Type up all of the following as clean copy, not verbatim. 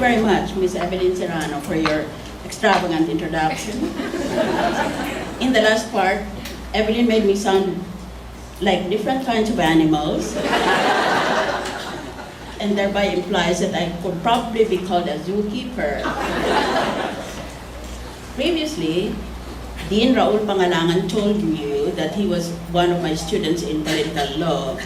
very much, Ms. Evelyn Serrano, for your extravagant introduction. In the last part, Evelyn made me sound like different kinds of animals, and thereby implies that I could probably be called a zookeeper. Previously, Dean Raul Pangalangan told you that he was one of my students in political law,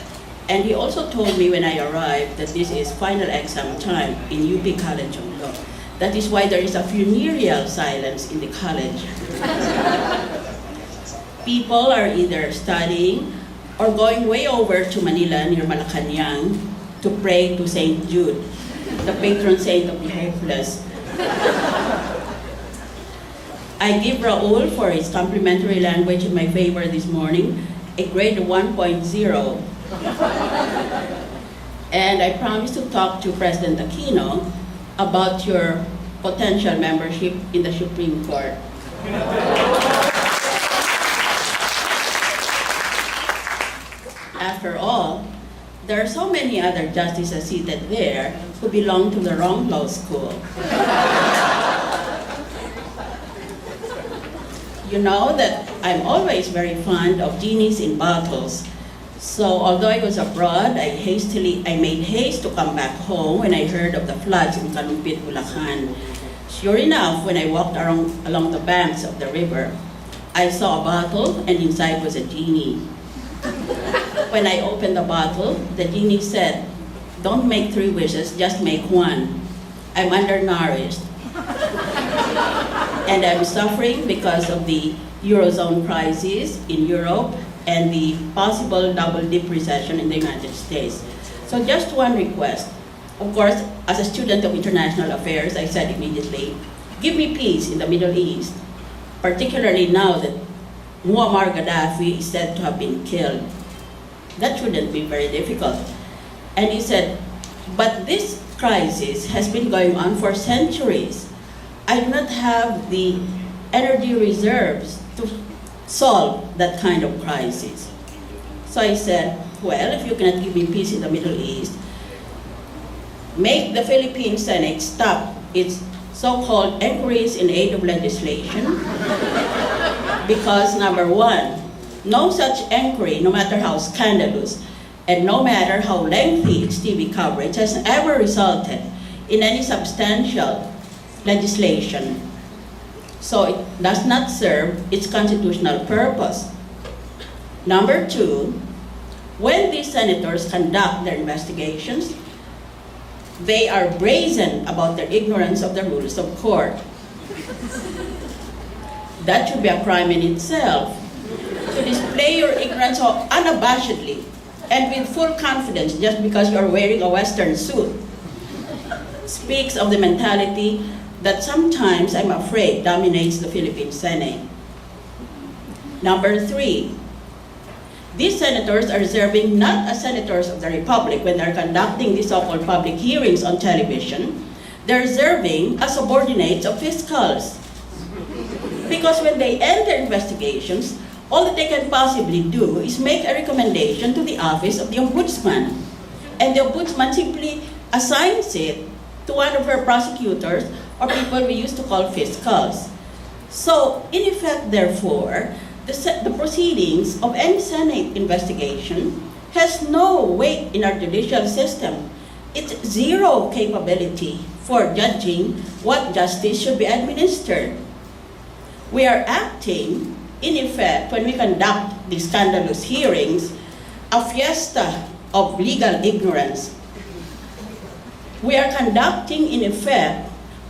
and he also told me when I arrived that this is final exam time in UP College of Law. That is why there is a funereal silence in the college. People are either studying or going way over to Manila near Malacanang to pray to St. Jude, the patron saint of the hopeless. I give Raul, for his complimentary language in my favor this morning, a grade 1.0. And I promise to talk to President Aquino about your potential membership in the Supreme Court. After all, there are so many other justices seated there who belong to the wrong law school. You know that I'm always very fond of genies in bottles. So although I was abroad, I made haste to come back home when I heard of the floods in Kalumpit, Bulacan. Sure enough, when I walked along the banks of the river, I saw a bottle and inside was a genie. When I opened the bottle, the genie said, "Don't make 3 wishes, just make 1. I'm undernourished. And I'm suffering because of the Eurozone crisis in Europe and the possible double-dip recession in the United States. So just one request. Of course, as a student of international affairs, I said immediately, give me peace in the Middle East, particularly now that Muammar Gaddafi is said to have been killed. That shouldn't be very difficult." And he said, "But this crisis has been going on for centuries. I do not have the energy reserves to solve that kind of crisis." So I said, well, if you cannot give me peace in the Middle East, make the Philippine Senate stop its so-called inquiries in aid of legislation. Because number 1, no such inquiry, no matter how scandalous, and no matter how lengthy its TV coverage, has ever resulted in any substantial legislation. So it does not serve its constitutional purpose. Number 2, when these senators conduct their investigations, they are brazen about their ignorance of the rules of court. That should be a crime in itself. To display your ignorance unabashedly and with full confidence just because you are wearing a Western suit speaks of the mentality that sometimes, I'm afraid, dominates the Philippine Senate. Number 3, these senators are serving not as senators of the Republic when they're conducting these so-called public hearings on television. They're serving as subordinates of fiscals. Because when they end their investigations, all that they can possibly do is make a recommendation to the office of the Ombudsman. And the Ombudsman simply assigns it to one of her prosecutors or people we used to call fiscals. So, in effect, therefore, the proceedings of any Senate investigation has no weight in our judicial system. It's zero capability for judging what justice should be administered. We are acting, in effect, when we conduct these scandalous hearings, a fiesta of legal ignorance. We are conducting, in effect,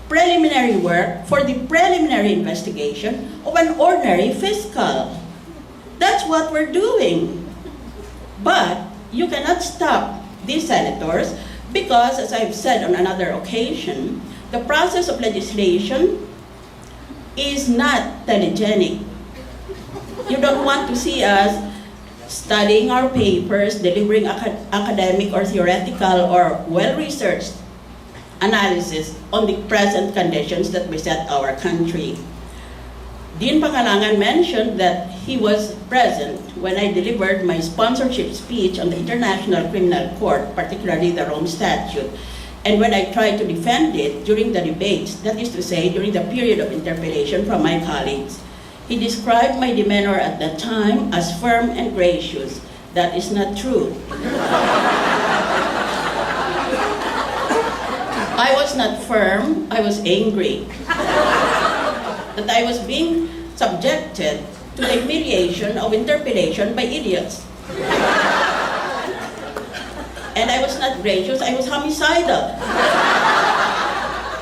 preliminary work for the preliminary investigation of an ordinary fiscal. That's what we're doing. But you cannot stop these senators because, as I've said on another occasion, the process of legislation is not telegenic. You don't want to see us studying our papers, delivering academic or theoretical or well-researched analysis on the present conditions that beset our country. Dean Pangalangan mentioned that he was present when I delivered my sponsorship speech on the International Criminal Court, particularly the Rome Statute. And when I tried to defend it during the debates, that is to say, during the period of interpellation from my colleagues, he described my demeanor at that time as firm and gracious. That is not true. I was not firm, I was angry. That I was being subjected to the humiliation of interpellation by idiots. And I was not gracious, I was homicidal.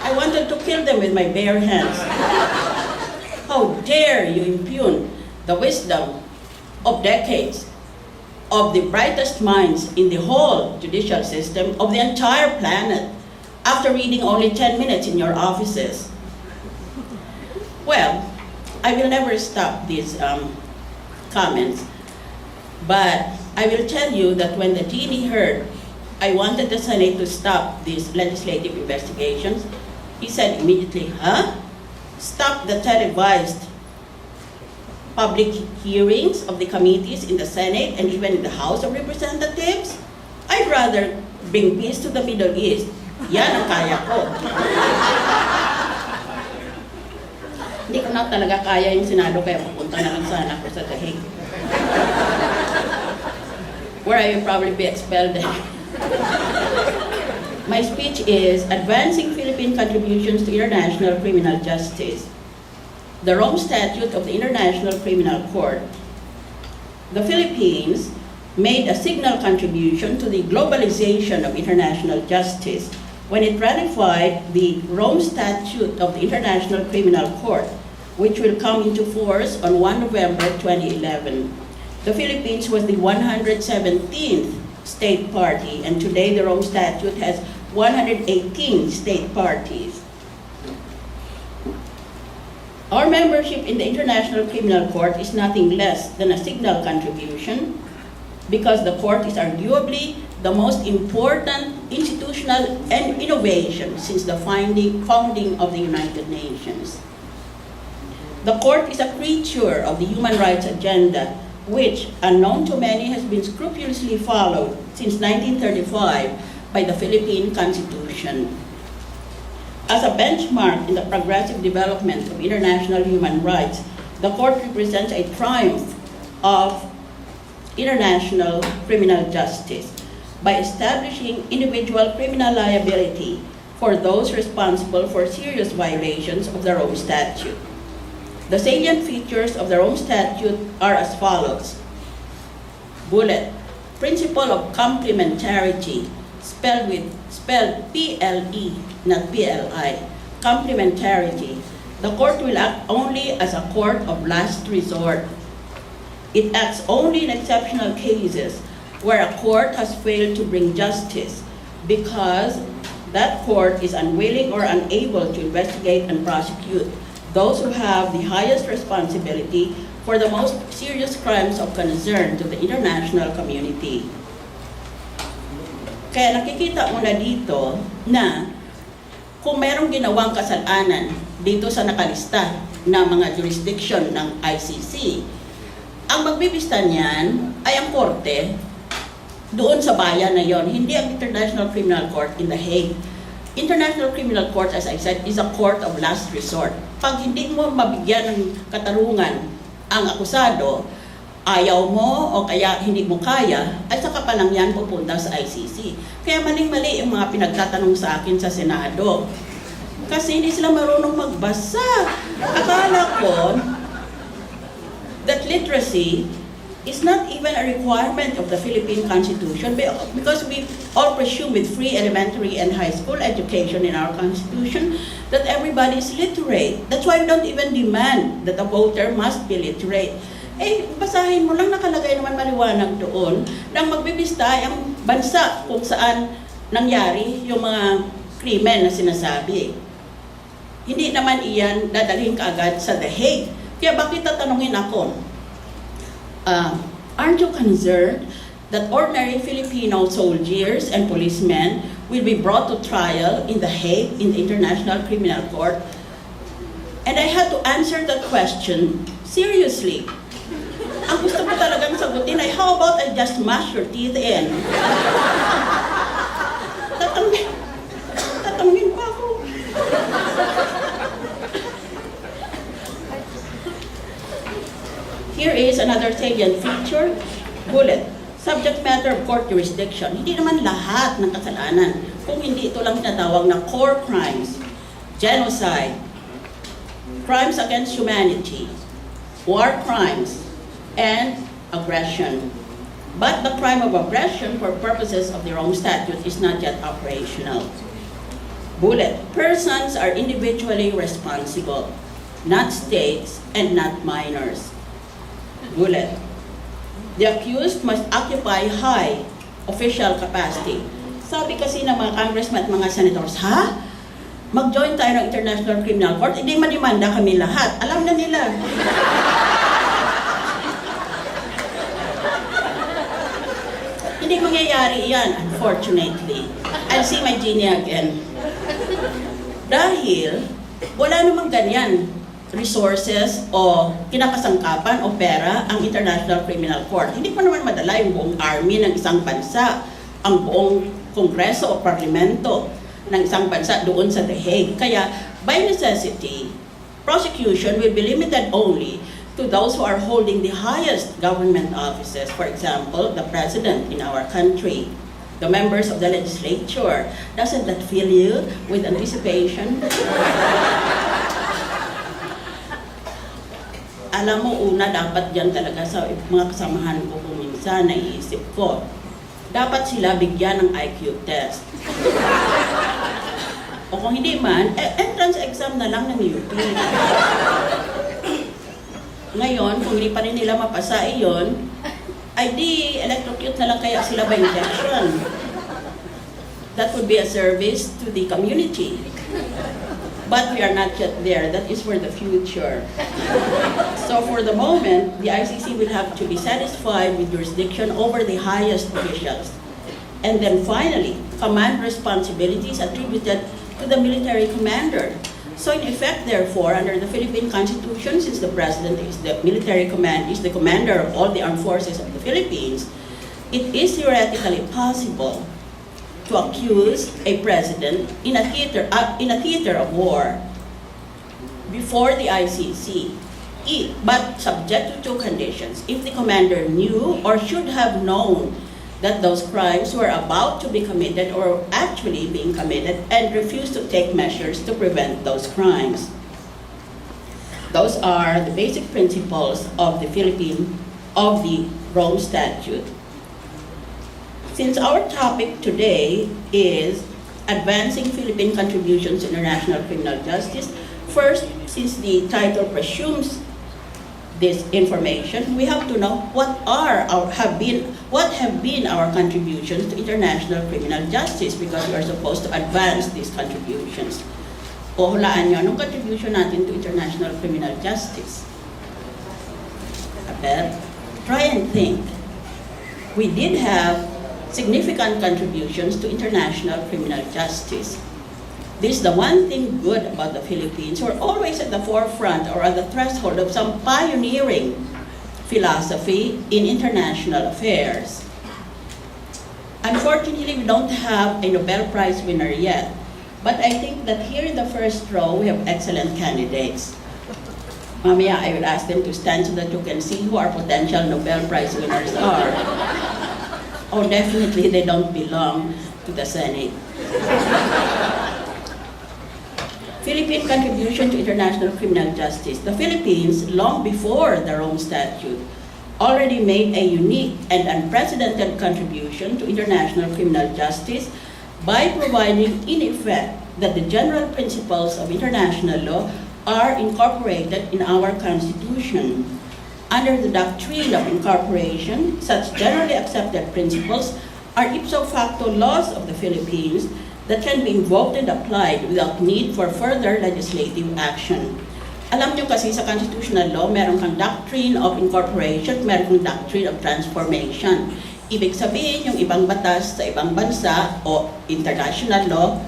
I wanted to kill them with my bare hands. How dare you impugn the wisdom of decades of the brightest minds in the whole judicial system of the entire planet after reading only 10 minutes in your offices. Well, I will never stop these comments, but I will tell you that when the genie heard I wanted the Senate to stop these legislative investigations, he said immediately, stop the televised public hearings of the committees in the Senate and even in the House of Representatives? I'd rather bring peace to the Middle East. Yan ang kaya ko. Hindi ko na talaga kaya yung Senado, kaya pupunta na lang sana ako sa The Hague, where I will probably be expelled. My speech is Advancing Philippine Contributions to International Criminal Justice. The Rome Statute of the International Criminal Court. The Philippines made a signal contribution to the globalization of international justice when it ratified the Rome Statute of the International Criminal Court, which will come into force on 1 November 2011. The Philippines was the 117th state party, and today the Rome Statute has 118 state parties. Our membership in the International Criminal Court is nothing less than a signal contribution because the court is arguably the most important institutional and innovation since the founding of the United Nations. The court is a creature of the human rights agenda, which, unknown to many, has been scrupulously followed since 1935 by the Philippine Constitution. As a benchmark in the progressive development of international human rights, the court represents a triumph of international criminal justice by establishing individual criminal liability for those responsible for serious violations of the Rome Statute. The salient features of the Rome Statute are as follows. Bullet, principle of complementarity, spelled P-L-E, not P-L-I, complementarity. The court will act only as a court of last resort. It acts only in exceptional cases where a court has failed to bring justice because that court is unwilling or unable to investigate and prosecute those who have the highest responsibility for the most serious crimes of concern to the international community. Kaya nakikita mo na dito na kung merong ginawang kasalanan dito sa nakalista na mga jurisdiction ng ICC, ang magbibista niyan ay ang korte doon sa bayan na yon, hindi ang International Criminal Court in The Hague. International Criminal Court, as I said, is a court of last resort. Pag hindi mo mabigyan ng katarungan ang akusado, ayaw mo o kaya hindi mo kaya, ay saka pa lang yan pupunta sa ICC. Kaya maling-mali yung mga pinagtatanong sa akin sa Senado. Kasi hindi sila marunong magbasa. Akala ko that literacy is not even a requirement of the Philippine Constitution because we all presume with free elementary and high school education in our Constitution that everybody is literate. That's why we don't even demand that a voter must be literate. Eh, basahin mo lang, nakalagay naman maliwanag doon nang magbibista ay ang bansa kung saan nangyari yung mga krimen na sinasabi. Hindi naman iyan dadalhin kaagad sa The Hague. Kaya bakit tatanungin ako? Aren't you concerned that ordinary Filipino soldiers and policemen will be brought to trial in The Hague in the International Criminal Court? And I had to answer that question seriously. Ang gusto ko talagang sagutin ay, how about I just mash your teeth in? Here is another salient feature, bullet. Subject matter of court jurisdiction. Hindi naman lahat ng kasalanan. Kung hindi ito lang tinatawag na core crimes, genocide, crimes against humanity, war crimes, and aggression. But the crime of aggression for purposes of the Rome Statute is not yet operational. Bullet. Persons are individually responsible, not states and not minors. Bullet. The accused must occupy high official capacity. Sabi kasi ng mga congressmen at mga senators, ha? Mag-join tayo ng International Criminal Court, hindi madimanda kami lahat. Alam na nila. Hindi mangyayari yan, unfortunately. I'll see my genie again. Dahil wala namang ganyan resources o kinakasangkapan o pera ang International Criminal Court. Hindi pa naman madala yung buong army ng isang bansa, ang buong kongreso o parlamento ng isang bansa doon sa The Hague. Kaya, by necessity, prosecution will be limited only to those who are holding the highest government offices. For example, the president in our country, the members of the legislature. Doesn't that fill you with anticipation? Alam mo, una, dapat dyan talaga sa mga kasamahan ko kung minsan, naiisip ko, dapat sila bigyan ng IQ test. O kung hindi man, entrance exam na lang ng UP. Ngayon, kung hindi pa rin nila mapasa iyon, ay di electrocute na lang kaya sila by injection. That would be a service to the community. But we are not yet there. That is for the future. So for the moment, the ICC will have to be satisfied with jurisdiction over the highest officials. And then finally, command responsibilities attributed to the military commander. So in effect, therefore, under the Philippine Constitution, since the President is the military command, is the commander of all the armed forces of the Philippines, it is theoretically possible to accuse a president in a theater of war before the ICC, but subject to two conditions. If the commander knew or should have known that those crimes were about to be committed or actually being committed and refused to take measures to prevent those crimes. Those are the basic principles of the Rome Statute. Since our topic today is advancing Philippine contributions to international criminal justice, first, since the title presumes this information, we have to know what have been our contributions to international criminal justice, because we are supposed to advance these contributions. O hulaan nyo, anong contribution natin to international criminal justice? Try and think. We did have significant contributions to international criminal justice. This is the one thing good about the Philippines. We're always at the forefront or at the threshold of some pioneering philosophy in international affairs. Unfortunately, we don't have a Nobel Prize winner yet, but I think that here in the first row, we have excellent candidates. Mamaya, I will ask them to stand so that you can see who our potential Nobel Prize winners are. Oh, definitely they don't belong to the Senate. Philippine contribution to international criminal justice. The Philippines, long before the Rome Statute, already made a unique and unprecedented contribution to international criminal justice by providing, in effect, that the general principles of international law are incorporated in our Constitution. Under the Doctrine of Incorporation, such generally accepted principles are ipso facto laws of the Philippines that can be invoked and applied without need for further legislative action. Alam nyo kasi sa constitutional law, meron kang Doctrine of Incorporation, meron kang Doctrine of Transformation. Ibig sabihin, yung ibang batas sa ibang bansa o international law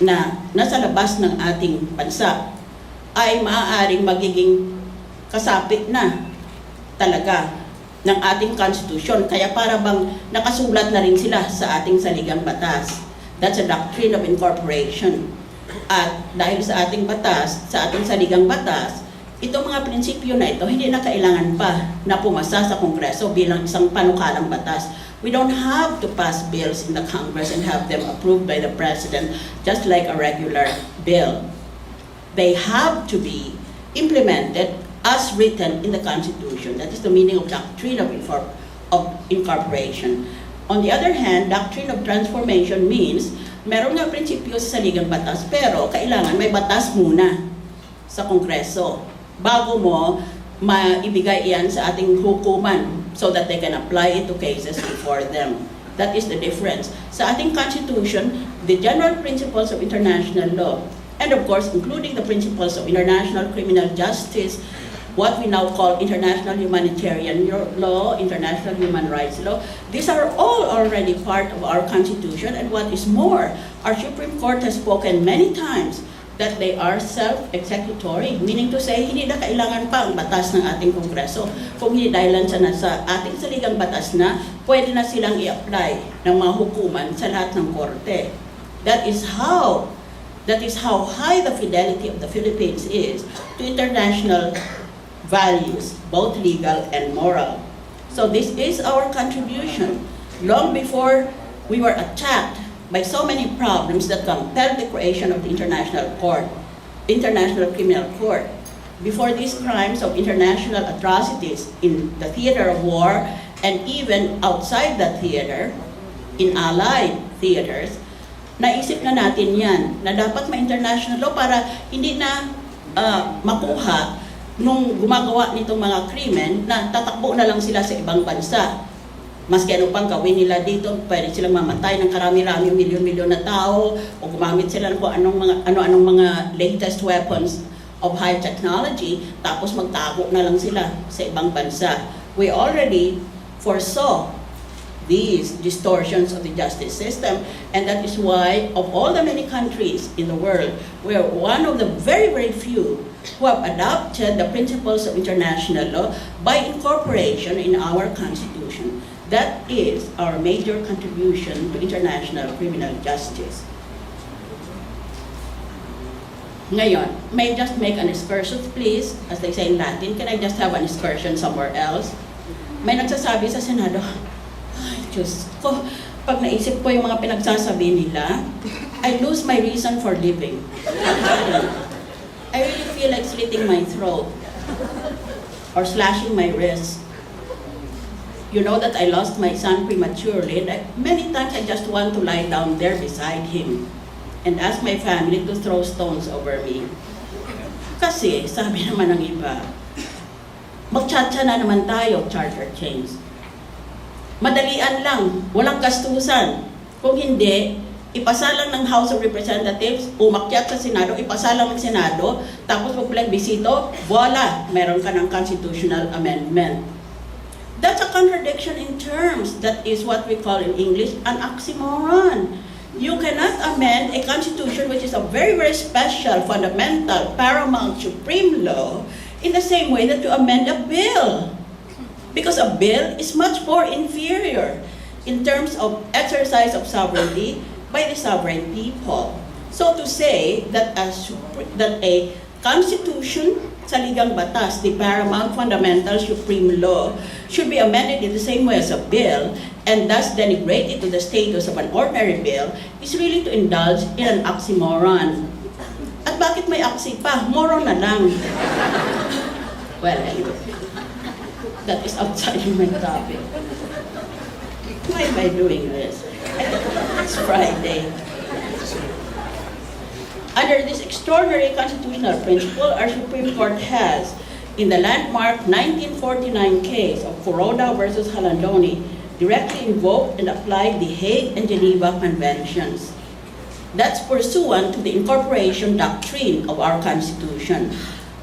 na nasa labas ng ating bansa ay maaaring magiging kasapit na talaga ng ating konstitusyon. Kaya para bang nakasulat na rin sila sa ating saligang batas. That's a doctrine of incorporation. At dahil sa ating batas, sa ating saligang batas, itong mga prinsipyo na ito, hindi na kailangan pa na pumasa sa Kongreso bilang isang panukalang batas. We don't have to pass bills in the Congress and have them approved by the President just like a regular bill. They have to be implemented as written in the Constitution. That is the meaning of Doctrine of incorporation. On the other hand, Doctrine of transformation means meron nga prinsipyo sa saligang batas, pero kailangan may batas muna sa Kongreso bago mo maibigay iyan sa ating hukuman so that they can apply it to cases before them. That is the difference. Sa ating Constitution, the general principles of international law, and of course, including the principles of international criminal justice, what we now call international humanitarian law, international human rights law, these are all already part of our Constitution, and what is more, our Supreme Court has spoken many times that they are self-executory, meaning to say, hindi na kailangan pa ang batas ng ating Kongreso. Kung hindi dahilan sa nasa ating saligang batas na, pwede na silang i-apply ng mga hukuman sa lahat ng korte. That is how high the fidelity of the Philippines is to international values, both legal and moral. So this is our contribution. Long before we were attacked by so many problems that compelled the creation of the International Criminal Court. Before these crimes of international atrocities in the theater of war and even outside that theater, in allied theaters, naisip na natin yan, na dapat ma-international law para hindi na makuha nung gumagawa nitong mga krimen na tatakbo na lang sila sa ibang bansa. Maski ano pang gawin nila dito, pwede silang mamatay ng karami-rami, milyon-milyon na tao, o gumamit sila ng ano-anong mga latest weapons of high technology, tapos magtago na lang sila sa ibang bansa. We already foresaw these distortions of the justice system, and that is why, of all the many countries in the world, we are one of the very, very few who have adopted the principles of international law by incorporation in our Constitution. That is our major contribution to international criminal justice. Ngayon, may I just make an excursion, please? As they say in Latin, can I just have an excursion somewhere else? May nagsasabi sa Senado, ay, Diyos ko, pag naisip ko yung mga pinagsasabi nila, I lose my reason for living. I really feel like slitting my throat or slashing my wrist. You know that I lost my son prematurely, and many times I just want to lie down there beside him and ask my family to throw stones over me. Kasi, sabi naman ng iba, magtsatsa na naman tayo, charter change. Madalian lang, walang gastusan. Kung hindi, ipasa lang ng House of Representatives, umakyat sa Senado, ipasa lang ng Senado, tapos magplebisito, voila, meron ka ng constitutional amendment. That's a contradiction in terms. That is what we call in English an oxymoron. You cannot amend a constitution which is a very, very special, fundamental, paramount, supreme law in the same way that you amend a bill. Because a bill is much more inferior in terms of exercise of sovereignty by the sovereign people. So to say that a constitution, saligang batas, the paramount, fundamental, supreme law, should be amended in the same way as a bill, and thus denigrate it to the status of an ordinary bill, is really to indulge in an oxymoron. At bakit may oxy pa? Moron na lang. Well, anyway, that is outside my topic. Why am I doing this? It's Friday. Under this extraordinary constitutional principle, our Supreme Court has, in the landmark 1949 case of Kuroda versus Halandoni, directly invoked and applied the Hague and Geneva Conventions. That's pursuant to the incorporation doctrine of our Constitution.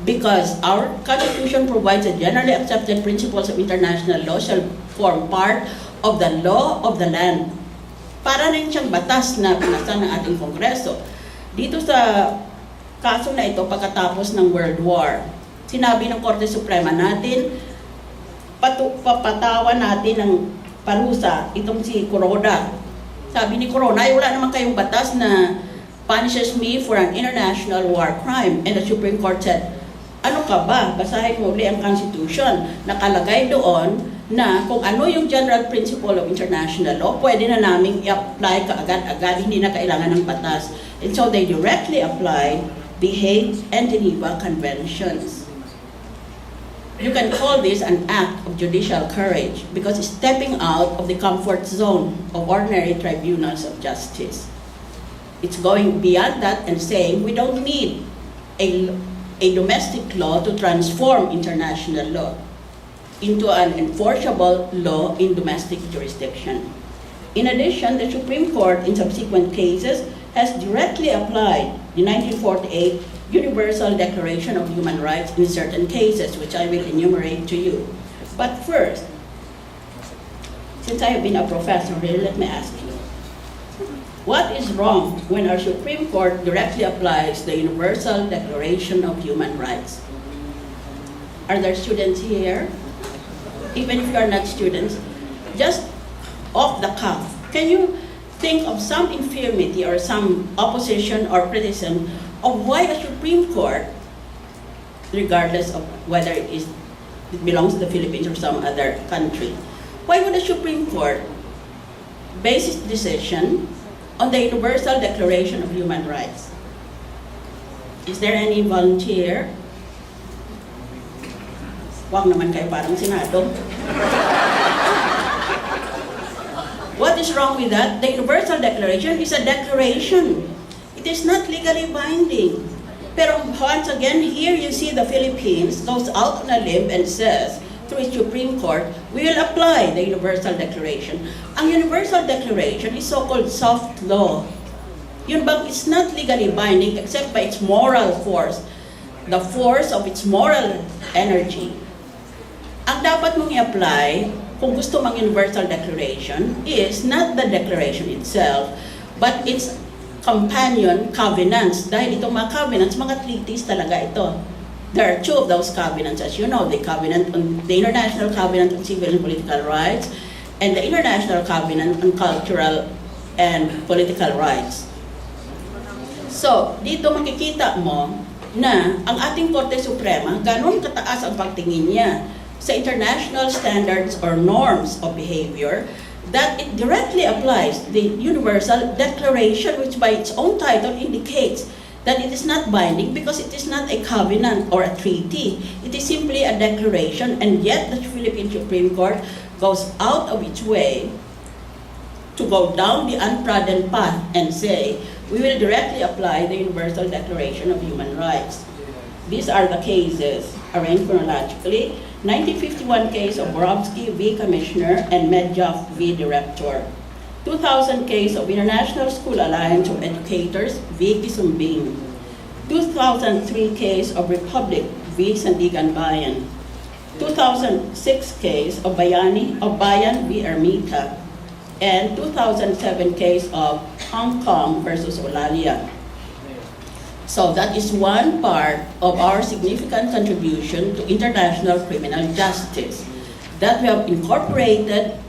Because our Constitution provides that generally accepted principles of international law shall form part of the law of the land. Para rin siyang batas na pinasa ng ating Kongreso. Dito sa kaso na ito, pagkatapos ng World War, sinabi ng Korte Suprema natin, papatawan natin ng parusa itong si Kuroda. Sabi ni Kuroda, ay wala naman kayong batas na punishes me for an international war crime. And the Supreme Court said, Ano ka ba? Basahin mo uli ang Constitution. Nakalagay doon na kung ano yung general principle of international law, pwede na namin i-apply kaagad-agad, hindi na kailangan ng batas. And so they directly applied the Hague and Geneva Conventions. You can call this an act of judicial courage because it's stepping out of the comfort zone of ordinary tribunals of justice. It's going beyond that and saying we don't need a domestic law to transform international law into an enforceable law in domestic jurisdiction. In addition, the Supreme Court in subsequent cases has directly applied the 1948 Universal Declaration of Human Rights in certain cases, which I will enumerate to you. But first, since I have been a professor here, let me ask you, what is wrong when our Supreme Court directly applies the Universal Declaration of Human Rights? Are there students here? Even if you are not students, just off the cuff, can you think of some infirmity or some opposition or criticism of why a Supreme Court, regardless of whether it belongs to the Philippines or some other country, why would a Supreme Court base its decision on the Universal Declaration of Human Rights? Is there any volunteer? Wag naman kayo parang Senado. What is wrong with that? The Universal Declaration is a declaration. It is not legally binding. Pero once again, here you see the Philippines goes out on a limb and says, through its Supreme Court, we will apply the Universal Declaration. Ang Universal Declaration is so-called soft law. Yun bang it's not legally binding except by its moral force, the force of its moral energy. Ang dapat mong i-apply, kung gusto mang Universal Declaration, is not the declaration itself, but its companion covenants. Dahil itong mga covenants, mga treaties talaga ito. There are two of those covenants, as you know, the International Covenant on Civil and Political Rights, and the International Covenant on Cultural and Political Rights. So, dito makikita mo na ang ating Korte Suprema, ganun kataas ang pagtingin niya sa international standards or norms of behavior, that it directly applies the Universal Declaration, which by its own title indicates that it is not binding because it is not a covenant or a treaty. It is simply a declaration, and yet the Philippine Supreme Court goes out of its way to go down the untrodden path and say, we will directly apply the Universal Declaration of Human Rights. These are the cases arranged chronologically. 1951 case of Borowski v. Commissioner and Medjoff v. Director. 2000 case of International School Alliance of Educators v. Kisumbing. 2003 case of Republic v. Sandigan Bayan. 2006 case of Bayan v. Ermita. And 2007 case of Hong Kong versus Olalia. So that is one part of our significant contribution to international criminal justice, that we have incorporated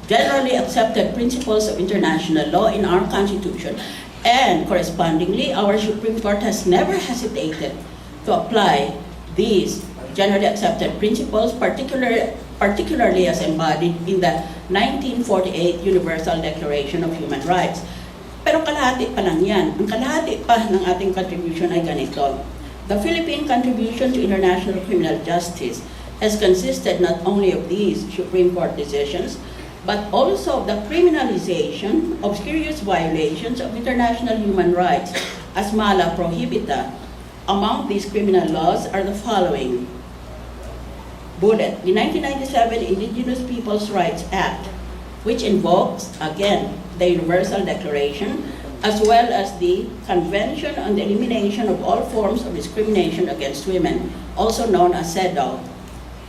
generally accepted principles of international law in our Constitution, and correspondingly, our Supreme Court has never hesitated to apply these generally accepted principles, particularly as embodied in the 1948 Universal Declaration of Human Rights. Pero kalahati pa lang yan. Ang kalahati pa ng ating contribution ay ganito. The Philippine contribution to international criminal justice has consisted not only of these Supreme Court decisions, but also of the criminalization of serious violations of international human rights as mala prohibita. Among these criminal laws are the following. Bullet, the 1997 Indigenous Peoples' Rights Act, which invokes, again, the Universal Declaration, as well as the Convention on the Elimination of All Forms of Discrimination Against Women, also known as CEDAW,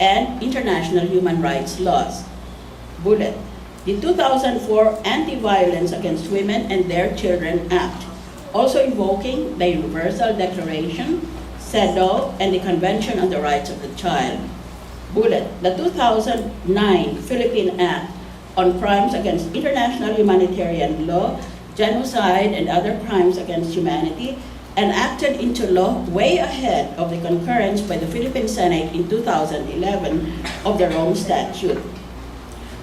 and international human rights laws. Bullet, the 2004 Anti-Violence Against Women and Their Children Act, also invoking the Universal Declaration, CEDAW, and the Convention on the Rights of the Child. Bullet, the 2009 Philippine Act on Crimes Against International Humanitarian Law, Genocide, and Other Crimes Against Humanity, and acted into law way ahead of the concurrence by the Philippine Senate in 2011 of the Rome Statute.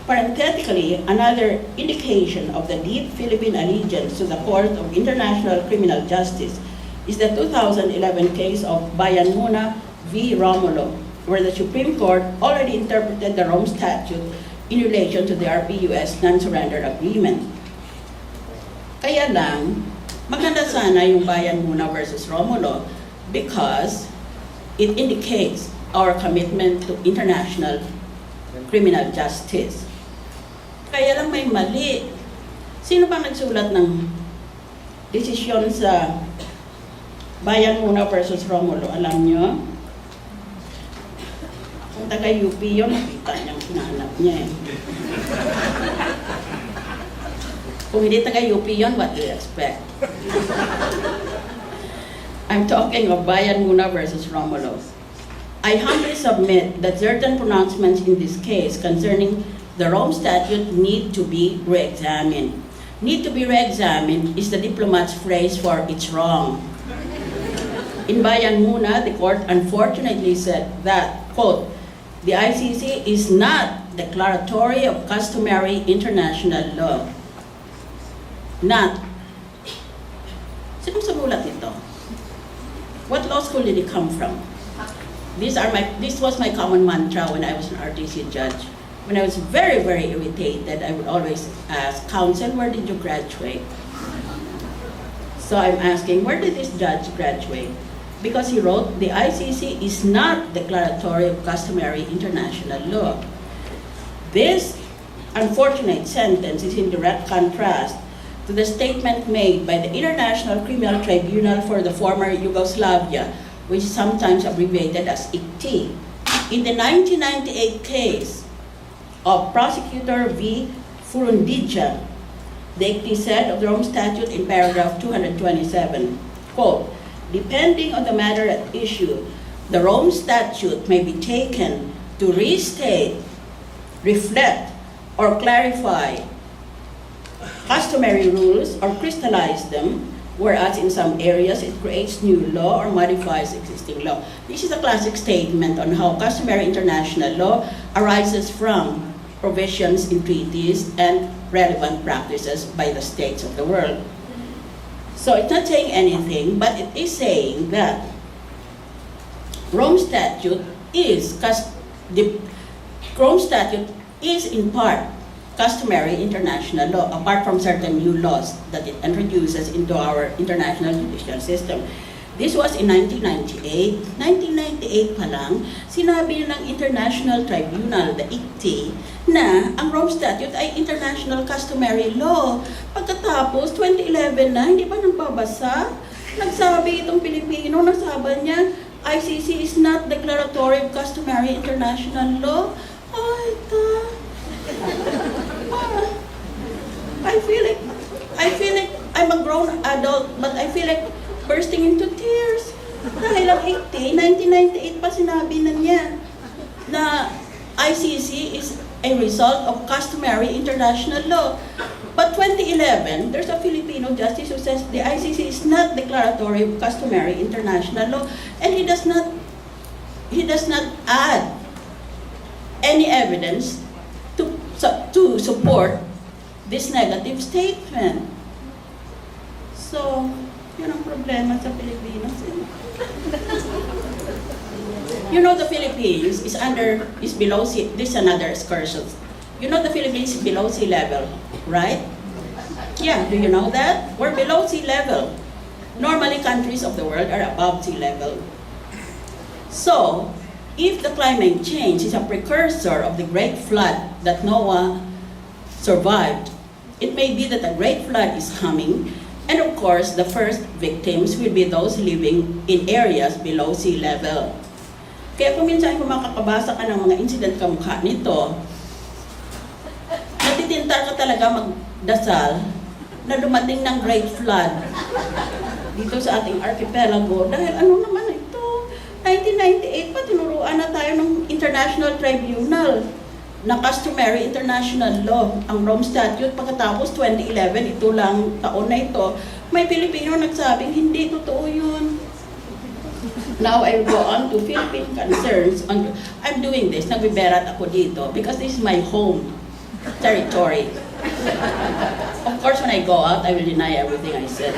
Parenthetically, another indication of the deep Philippine allegiance to the Court of International Criminal Justice is the 2011 case of Bayan Muna v. Romulo, where the Supreme Court already interpreted the Rome Statute in relation to the RPUS non-surrender agreement. Kaya lang, maganda sana yung Bayan Muna versus Romulo because it indicates our commitment to international criminal justice. Kaya lang may mali. Sino ba nagsulat ng desisyon sa Bayan Muna versus Romulo? Alam nyo? Kung taga-UP yun, nakita niyang hinahanap niya eh. Kung hindi taga-UP yun, what do you expect? I'm talking of Bayan Muna versus Romulo. I humbly submit that certain pronouncements in this case concerning the Rome Statute need to be re-examined. Need to be re-examined is the diplomat's phrase for it's wrong. In Bayan Muna, the court unfortunately said that, quote, the ICC is not declaratory of customary international law. Not. Sinong sumulat ito? What law school did it come from? This was my common mantra when I was an RTC judge. When I was very, very irritated, I would always ask, counsel, where did you graduate? So I'm asking, where did this judge graduate? Because he wrote, the ICC is not declaratory of customary international law. This unfortunate sentence is in direct contrast to the statement made by the International Criminal Tribunal for the former Yugoslavia, which is sometimes abbreviated as ICT. In the 1998 case of Prosecutor V. Furundija, the ICT said of the Rome Statute in paragraph 227, quote, depending on the matter at issue, the Rome Statute may be taken to restate, reflect, or clarify customary rules or crystallize them, whereas in some areas it creates new law or modifies existing law. This is a classic statement on how customary international law arises from provisions in treaties and relevant practices by the states of the world. So it's not saying anything, but it is saying that Rome Statute is in part customary international law, apart from certain new laws that it introduces into our international judicial system. This was in 1998. 1998 pa lang, sinabi ng International Tribunal, the ICT, na ang Rome Statute ay international customary law. Pagkatapos, 2011 na, hindi pa nagpabasa. Nagsabi itong Pilipino, nagsabi niya, ICC is not declaratory of customary international law. Ay, I feel like I'm a grown adult, but I feel like bursting into tears. Dahil ang 1998 pa sinabi na niya na ICC is a result of customary international law. But 2011, there's a Filipino justice who says the ICC is not declaratory of customary international law, and he does not add any evidence to support this negative statement. So, yun ang problema sa Pilipinas. You know the Philippines is below sea, this is another excursion. You know the Philippines is below sea level, right? Yeah, do you know that? We're below sea level. Normally countries of the world are above sea level. So, if the climate change is a precursor of the great flood that Noah survived, it may be that a great flood is coming, and of course, the first victims will be those living in areas below sea level. Kaya kung minsan kung makakabasa ka ng mga incident kamukha nito, natitintar ka talaga magdasal na dumating ng great flood dito sa ating archipelago. Dahil ano naman ito, 1998 pa tinuruan na tayo ng International Tribunal na customary international law, ang Rome Statute. Pagkatapos 2011, ito lang taon na ito, May Pilipino nagsabing, hindi totoo yun. Now I will go on to Philippine concerns. I'm doing this, nagbiberat ako dito because this is my home territory. Of course, when I go out, I will deny everything I said.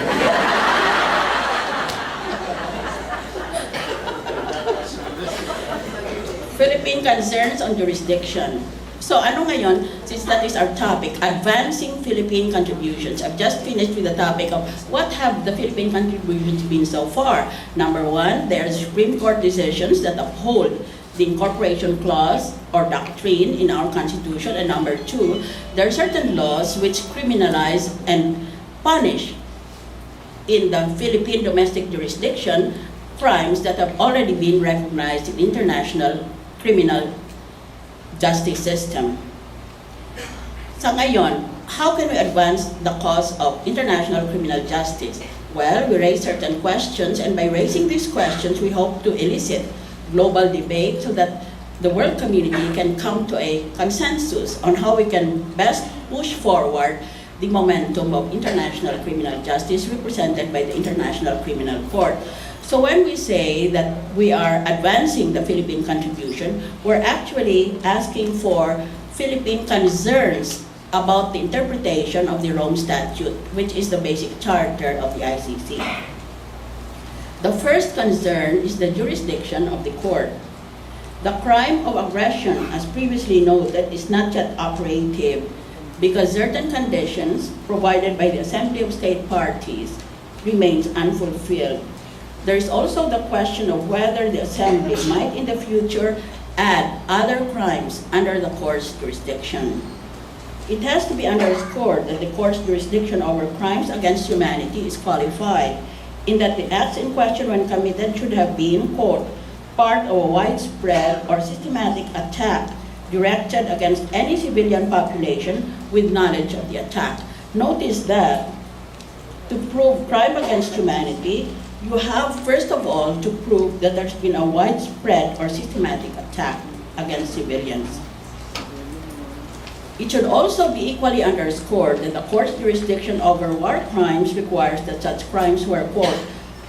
Philippine concerns on jurisdiction. So ano ngayon, since that is our topic, advancing Philippine contributions. I've just finished with the topic of what have the Philippine contributions been so far. Number one, there are Supreme Court decisions that uphold the incorporation clause or doctrine in our Constitution. And number two, there are certain laws which criminalize and punish in the Philippine domestic jurisdiction crimes that have already been recognized in international criminal justice system. Sa ngayon, how can we advance the cause of international criminal justice? Well, we raise certain questions, and by raising these questions, we hope to elicit global debate so that the world community can come to a consensus on how we can best push forward the momentum of international criminal justice represented by the International Criminal Court. So when we say that we are advancing the Philippine contribution, we're actually asking for Philippine concerns about the interpretation of the Rome Statute, which is the basic charter of the ICC. The first concern is the jurisdiction of the court. The crime of aggression, as previously noted, is not yet operative because certain conditions provided by the Assembly of State Parties remains unfulfilled. There is also the question of whether the Assembly might in the future add other crimes under the court's jurisdiction. It has to be underscored that the court's jurisdiction over crimes against humanity is qualified, in that the acts in question when committed should have been, quote, part of a widespread or systematic attack directed against any civilian population with knowledge of the attack. Notice that to prove crime against humanity, you have, first of all, to prove that there's been a widespread or systematic attack against civilians. It should also be equally underscored that the court's jurisdiction over war crimes requires that such crimes were, quote,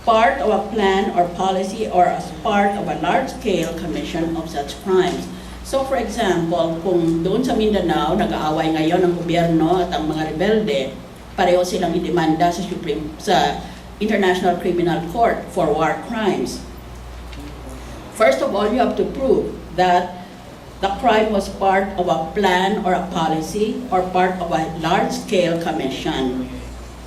part of a plan or policy or as part of a large-scale commission of such crimes. So for example, kung doon sa Mindanao, nag-aaway ngayon ang gobyerno at ang mga rebelde, pareho silang idemanda sa International Criminal Court for war crimes. First of all, you have to prove that the crime was part of a plan or a policy or part of a large-scale commission.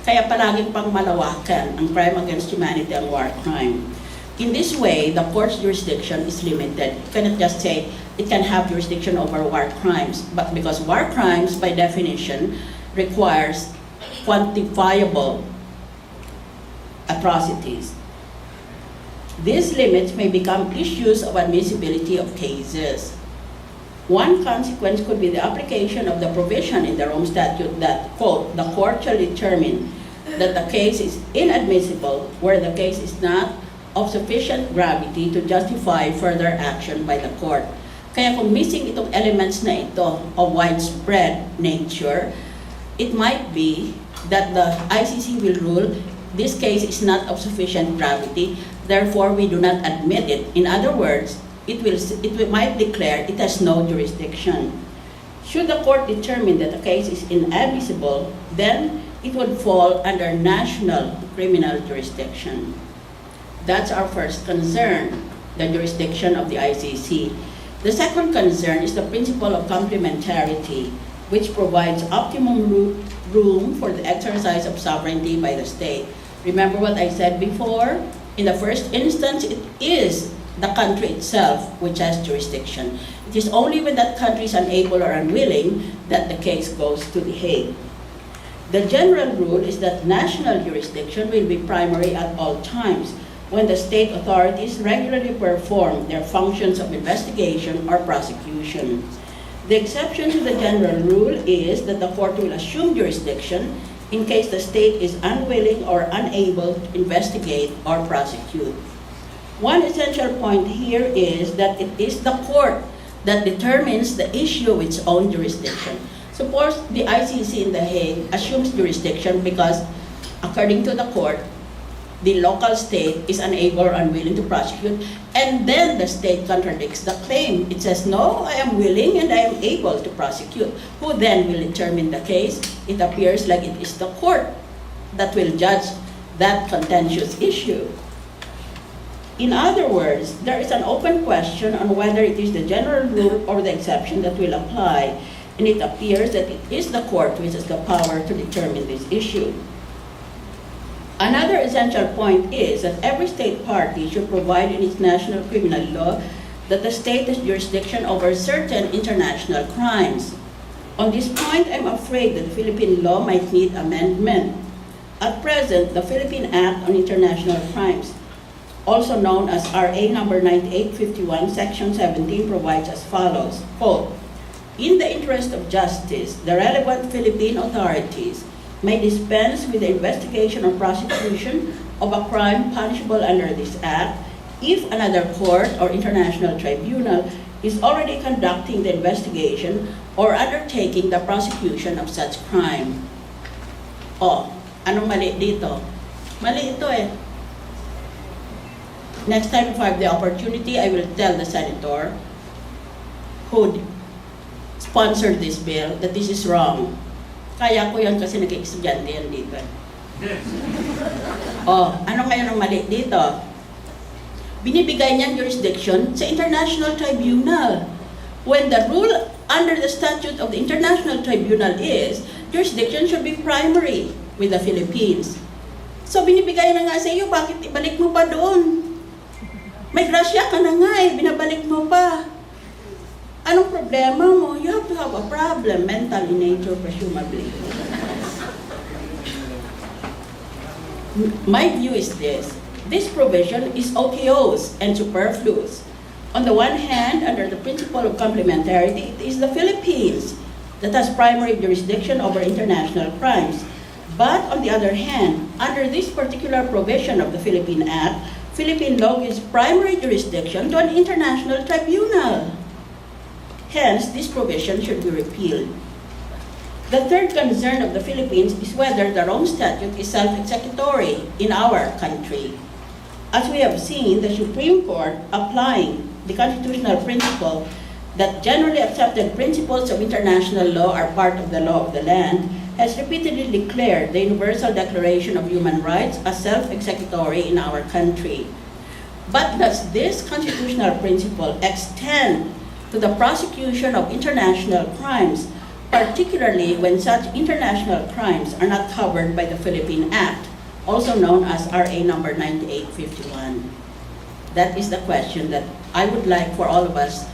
Kaya palaging pang malawakan ang crime against humanity and war crime. In this way, the court's jurisdiction is limited. You cannot just say it can have jurisdiction over war crimes, but because war crimes, by definition, requires quantifiable atrocities. These limits may become issues of admissibility of cases. One consequence could be the application of the provision in the Rome Statute that, quote, the court shall determine that the case is inadmissible where the case is not of sufficient gravity to justify further action by the court. Kaya kung missing itong elements na ito of widespread nature, it might be that the ICC will rule this case is not of sufficient gravity, therefore we do not admit it. In other words, it might declare it has no jurisdiction. Should the court determine that the case is inadmissible, then it would fall under national criminal jurisdiction. That's our first concern, the jurisdiction of the ICC. The second concern is the principle of complementarity, which provides optimum room for the exercise of sovereignty by the state. Remember what I said before? In the first instance, it is the country itself which has jurisdiction. It is only when that country is unable or unwilling that the case goes to The Hague. The general rule is that national jurisdiction will be primary at all times when the state authorities regularly perform their functions of investigation or prosecution. The exception to the general rule is that the court will assume jurisdiction in case the state is unwilling or unable to investigate or prosecute. One essential point here is that it is the court that determines the issue of its own jurisdiction. Suppose the ICC in The Hague assumes jurisdiction because according to the court, the local state is unable or unwilling to prosecute, and then the state contradicts the claim. It says, no, I am willing and I am able to prosecute. Who then will determine the case? It appears like it is the court that will judge that contentious issue. In other words, there is an open question on whether it is the general rule or the exception that will apply, and it appears that it is the court which has the power to determine this issue. Another essential point is that every state party should provide in its national criminal law that the state has jurisdiction over certain international crimes. On this point, I'm afraid that the Philippine law might need amendment. At present, the Philippine Act on International Crimes, also known as RA number 9851, Section 17, provides as follows, quote, in the interest of justice, the relevant Philippine authorities may dispense with the investigation or prosecution of a crime punishable under this Act if another court or international tribunal is already conducting the investigation or undertaking the prosecution of such crime. Oh, anong mali dito? Mali ito eh. Next time if I have the opportunity, I will tell the senator who sponsored this bill that this is wrong. Kaya ko yan kasi nag-estudyante yan dito. Oh, ano kaya ng mali dito? Binibigay niyan jurisdiction sa International Tribunal. When the rule under the statute of the International Tribunal is, jurisdiction should be primary with the Philippines. So binibigay na nga sa iyo, bakit ibalik mo pa doon? May grasya ka na nga eh, binabalik mo pa. Anong problema mo? You have to have a problem, mental in nature, presumably. My view is this. This provision is OKOs and superfluous. On the one hand, under the principle of complementarity, it is the Philippines that has primary jurisdiction over international crimes. But on the other hand, under this particular provision of the Philippine Act, Philippine law gives primary jurisdiction to an international tribunal. Hence, this provision should be repealed. The third concern of the Philippines is whether the Rome Statute is self-executory in our country. As we have seen, the Supreme Court, applying the constitutional principle that generally accepted principles of international law are part of the law of the land, has repeatedly declared the Universal Declaration of Human Rights as self-executory in our country. But does this constitutional principle extend to the prosecution of international crimes, particularly when such international crimes are not covered by the Philippine Act, also known as RA number 9851? That is the question that I would like for all of us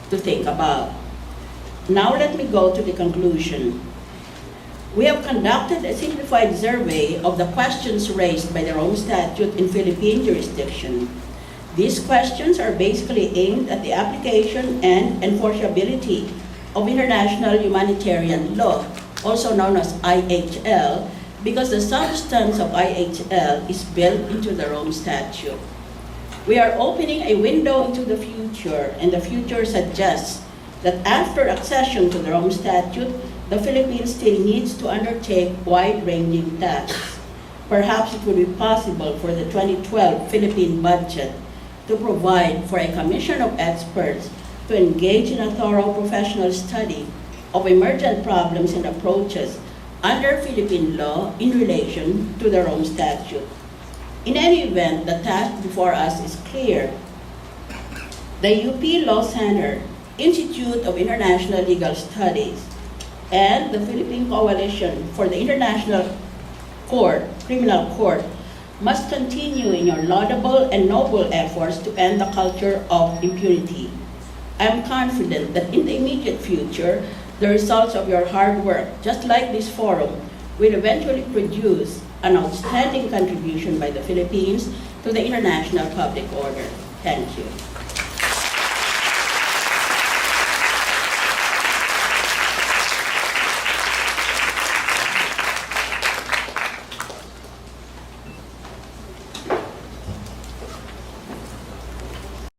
to think about. Now let me go to the conclusion. We have conducted a simplified survey of the questions raised by the Rome Statute in Philippine jurisdiction. These questions are basically aimed at the application and enforceability of international humanitarian law, also known as IHL, because the substance of IHL is built into the Rome Statute. We are opening a window into the future, and the future suggests that after accession to the Rome Statute, the Philippines still needs to undertake wide-ranging tasks. Perhaps it would be possible for the 2012 Philippine budget to provide for a commission of experts to engage in a thorough professional study of emergent problems and approaches under Philippine law in relation to the Rome Statute. In any event, the task before us is clear. The UP Law Center, Institute of International Legal Studies, and the Philippine Coalition for the International Criminal Court must continue in your laudable and noble efforts to end the culture of impunity. I am confident that in the immediate future, the results of your hard work, just like this forum, will eventually produce an outstanding contribution by the Philippines to the international public order. Thank you.